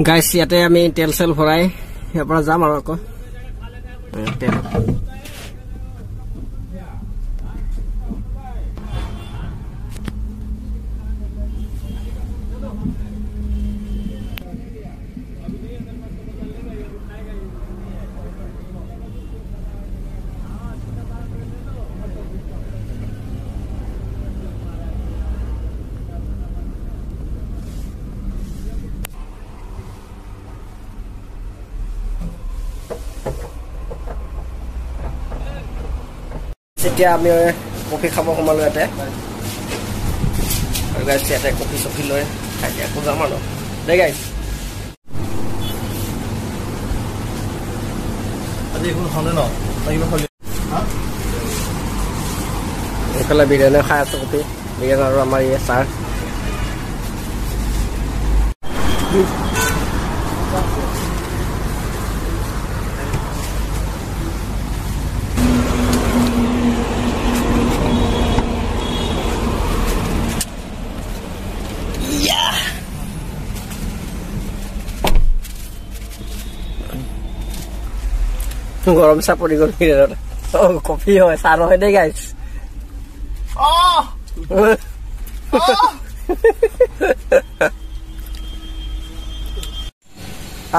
গাইছ ইয়াতে আমি তেল সেল ভৰাই ইয়াৰ পৰা যাম আৰু আকৌ তেল এতিয়া আমি কফি খাব সোমালো ইয়াতে আৰু গাইছ ইয়াতে কফি চফি লৈ খাই আকৌ যাম আৰু দে গাইছ আজি এখন হনে ন কিবা খালি এইফালে বিৰিয়ানী খাই আছো কফি বিৰিয়ানী আৰু আমাৰ এই চাৰ গৰম চাহ পৰি গ'ল কফি হয় চাহ নহয় দেই গাইছ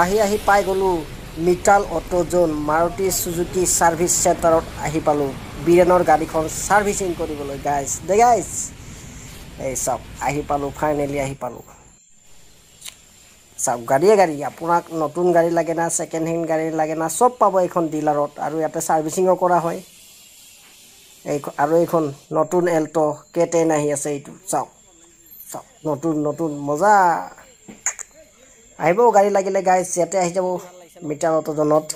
আহি পাই গ'লো মিটাল অটো জোন মাৰুতি সুজুকি সাৰ্ভিস চেণ্টাৰত আহি পালো বিৰেনৰ গাড়ীখন সাৰ্ভিসিং কৰিবলৈ গাইছ দে গাইছ এই সব আহি পালো ফাইনেলি আহি পালো সব গাড়ী আপোনাক নতুন গাড়ী লাগে না সেকেন্ড হ্যান্ড গাড়ী লাগে না সব পাব এইখন ডিলাৰত আৰু ইয়াতে সাৰ্ভিসিংও কৰা হয় আৰু এইখন নতুন এল্টো K10 আহি আছে এইটো সব নতুন মজা আহিব গাড়ী লাগিলে গাইছ ইয়াতে আহি যাব মিটাৰ অটো জনত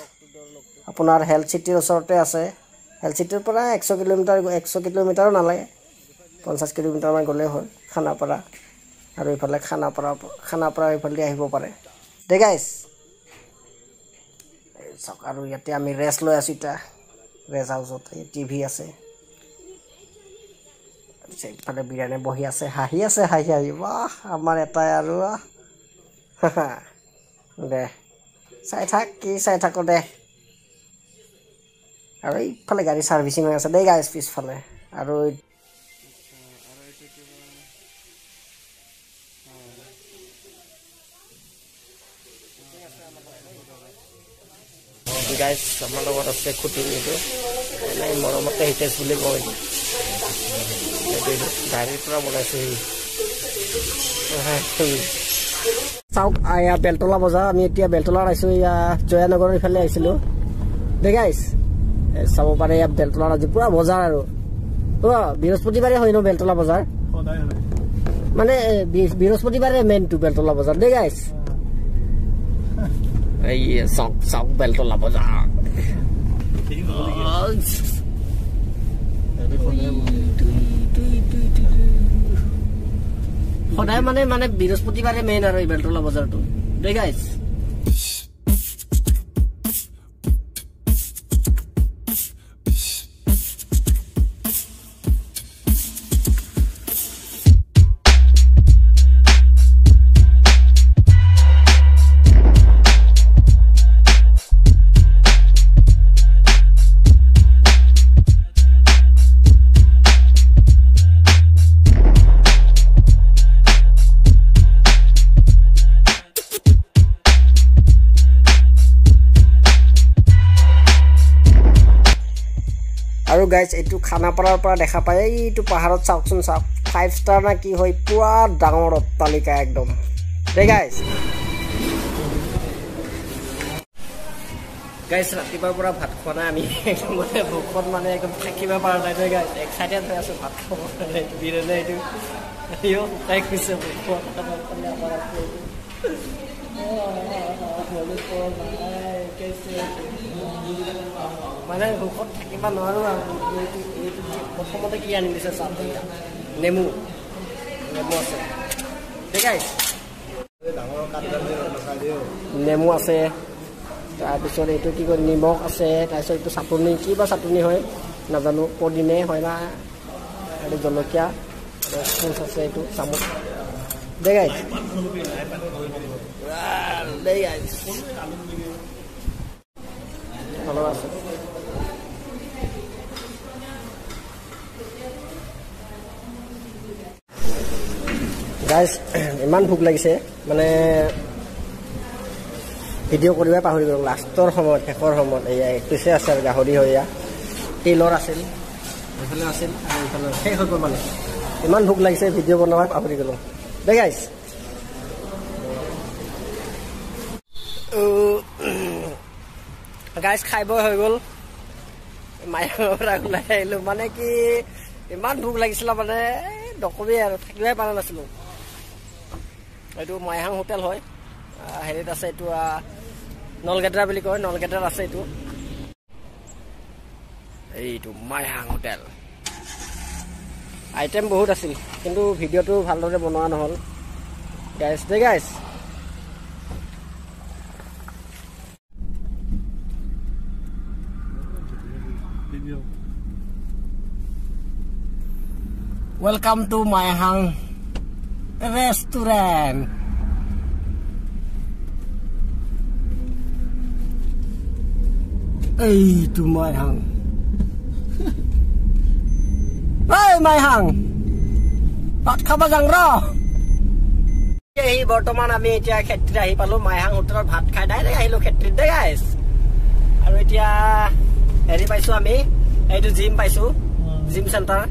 আপোনাৰ হেলথ সিটিৰ ওচৰতে আছে হেলথ সিটিৰ পৰা 100 কিলোমিটাৰো নালাগে 50 কিলোমিটাৰ মান গ'লে হয় খানাপাৰা আৰু ইফালে খানাপাৰা ইফালে আহিব পাৰে দে গাইছ আৰু ইয়াতে আমি ৰেষ্ট লৈ আছো এটা ৰেষ্ট হাউচত টিভি আছে ইফালে বিৰিয়ানী বহি আছে হাঁহি বাহ আমাৰ এটাই আৰু দে চাই থাক দে আৰু ইফালে গাড়ী সাৰ্ভিসিং হৈ আছে দে গাইছ পিছফালে আৰু গাইছ আমাৰ লগত আছে খুঁটি এইটো মৰমতে হিতেশ বুলি কয় গাড়ীৰ পৰা বনাইছে চাওক এয়া বেলতলা বজাৰ আমি এতিয়া বেলতলাত আহিছো এয়া জয়ানগৰৰ ইফালে আহিছিলো দে গাইছ চাব পাৰে এয়া বেলতলাত আজি পুৰা বজাৰ আৰু বৃহস্পতিবাৰে হয় ন বেলতলা বজাৰ মানে বৃহস্পতিবাৰে মেইনটো বেলতলা বজাৰ দে গাইছ এই চাওক বেলতলা বজাৰ সদায় মানে বৃহস্পতিবাৰে মেইন আৰু এই বেলতলা বজাৰটো দে গাইছ আৰু গাইছ এইটো খানাপাৰাৰ পৰা দেখা পায় এইটো পাহাৰত চাওকচোন চাওক 5 ষ্টাৰ না কি হয় পুৰা ডাঙৰ অট্টালিকা একদম দে গাইছ ৰাতিপুৱাৰ পৰা ভাত খোৱা নাই আমি ভোকত মানে একদম থাকিব পৰা নাই দে গাইছ এক্সাইটেড হৈ আছো ভাত খাব কাৰণে বিৰেনে এইটো শুকাই গৈছে মানে ভোকত থাকিব নোৱাৰো আৰু প্ৰথমতে কি আনি দিছে চাওক নেমু আছে ঠিক আছে নেমু আছে তাৰপিছত এইটো কি কয় নিমখ আছে তাৰপিছত এইটো চাটনি কিবা চাটনি হয় নাজানো পদিনে হয় না আৰু জলকীয়া স্পুন আছে এইটো চামুচ দে গাইছ দেই গাইছ ভালো আছে গাইছ ইমান ভোক লাগিছে মানে ভিডিঅ' কৰিব পাহৰি গ'লো লাষ্টৰ সময়ত শেষৰ সময়ত এয়া একপিছে আছে আৰু গাহৰি হৈ এয়া তেলৰ আছিল এইফালে আছিল আৰু এইফালে শেষ হৈ গ'ল মানে ইমান ভোক লাগিছে ভিডিঅ' বনাব পাহৰি গ'লো দেই গাইছ গাইছ খাই বৈ হৈ গ'ল মায়াৰ পৰা ওলাই আহিলোঁ মানে কি ইমান ভোক লাগিছিলে মানে নকবি আৰু থাকিবই পৰা নাছিলোঁ এইটো মাইহাং হোটেল হয় হেৰিত আছে এইটো নলগেদ্ৰা বুলি কয় নলগেদ্ৰাত আছে এইটো মাইহাং হোটেল আইটেম বহুত আছিল কিন্তু ভিডিঅ'টো ভালদৰে বনোৱা নহ'ল গাইছ দেই গাইছ Welcome to Maihang Restaurant. To Maihang. Hey Maihang. Pat khaba jang ro. Ei bortoman ami etia khetri ahi palu Maihang hotelor bhat khai direct ahilo khetri de guys. Aru etia heri paisu ami eitu gym paisu gym center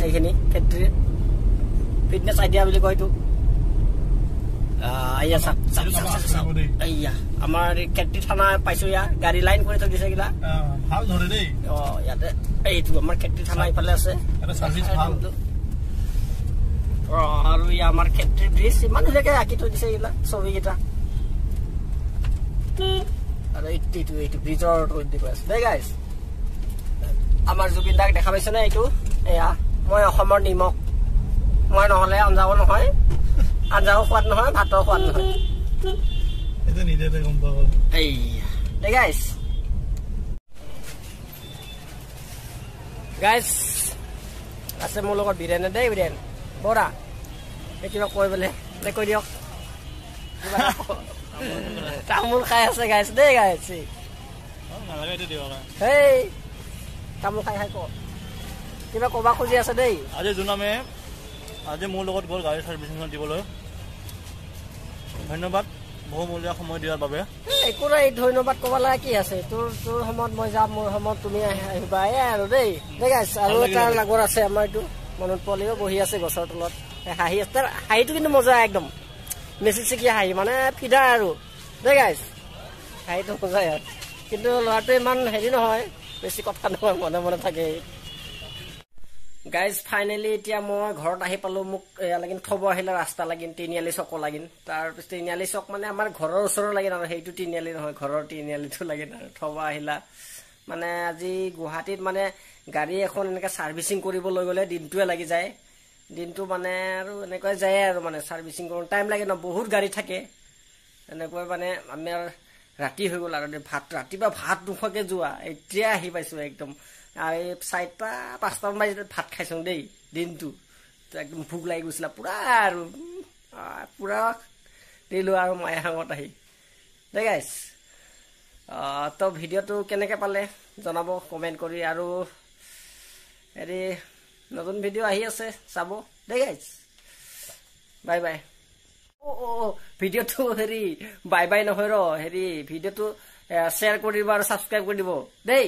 এইখিনি ক্ষেত্রে fitness idea বুলি কয়তো আইয়া সাক আইয়া আমার ক্ষেত্রে থানা পাইছো ইয়া গাড়ি লাইন করে থৈ দিছে গিলা ভাল ধরে দেই ইয়াতে এইটো আমার ক্ষেত্রে থানা ইফালে আছে এটা সার্ভিস ভাল আৰু ইয়া আমাৰ ক্ষেত্ৰে ব্ৰিজ ইমান ধুনীয়াকে আঁকি থৈ দিছে গিলা ছবি গিটা আৰু এইটো ব্ৰিজৰ থৈ দিব আছে দেই গাইস আমাৰ জুবিন দাক দেখা পাইছ না এইটো এয়া মই অসমৰ নিমখ মই নহলে আঞ্জাও নহয় আঞ্জাও সোৱাদ নহয় ভাতৰ সোৱাদ নহয় এটা নিজেতে গম পাব এই দে গাইস আছে মোৰ লগত বিৰেন দেই বিৰেন বৰা কিবা কৈ বোলে কৈ দিয়ক তামোল খাই আছে গাইছ দেই গাইছ হেই তামোল খাই খাই ক কিবা কবা খুজি আছে দেই আজি জুনামে আজি মোৰ লগত গ'ল গাড়ী সাৰ্ভিচিং দিবলৈ ধন্যবাদ বহুমূলীয়া সময় দিয়াৰ বাবে একো নাই ধন্যবাদ কব লাগা কি আছে তোৰ সময়ত মই যাম মোৰ সময়ত তুমি আহিবা আৰু দেই গাইছ আৰু এটা লাগৰ আছে আমাৰ এইটো মনত পলিও বহি আছে গছৰ তলত হাঁহি আছে হাঁহিটো কিন্তু মজা একদম মেচিচিকি হাঁহি মানে ফিদা আৰু দেই গাইছ হাঁহিটো মজা ইয়াত কিন্তু ল'ৰাটো ইমান হেৰি নহয় বেছি কথা নহয় মনে মনে থাকে গাইজ ফাইনেলি এতিয়া মই ঘৰত আহি পালো মোক লাগিন থব আহিলে ৰাস্তা লাগিন তিনিআলি চক লাগিন তাৰপিছত তিনিআলি চক মানে আমাৰ ঘৰৰ ওচৰৰ লাগিন আৰু সেইটো তিনিআলি নহয় ঘৰৰ তিনিআলিটো লাগিন আৰু থব আহিলা মানে আজি গুৱাহাটীত মানে গাড়ী এখন এনেকৈ ছাৰ্ভিচিং কৰিবলৈ গ'লে দিনটোৱে লাগি যায় দিনটো মানে আৰু এনেকৈ যায় আৰু মানে ছাৰ্ভিচিং কৰোঁ টাইম লাগে ন বহুত গাড়ী থাকে এনেকৈ মানে আমাৰ ৰাতি হৈ গ'ল আৰু ৰাতিপুৱা ভাত নোখোৱাকৈ যোৱা এতিয়া আহি পাইছোঁ একদম আৰু 4-5টামান বাজিত ভাত খাইছোঁ দেই দিনটো একদম ভোক লাগি গৈছিলে পুৰা আৰু পুৰা দিলোঁ আৰু মায়াহাঙত আহি দেই গাইছ তো ভিডিঅ'টো কেনেকৈ পালে জনাব কমেণ্ট কৰি আৰু হেৰি নতুন ভিডিঅ' আহি আছে চাব দেই গাইছ বাই বাই ভিডিঅ'টো হেৰি বাই বাই নহয় ৰ হেৰি ভিডিঅ'টো শ্বেয়াৰ কৰি দিব আৰু ছাবস্ক্ৰাইব কৰি দিব দেই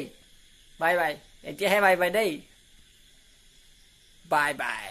বাই বাই এতিয়াহে বাই বাই দেই বাই বাই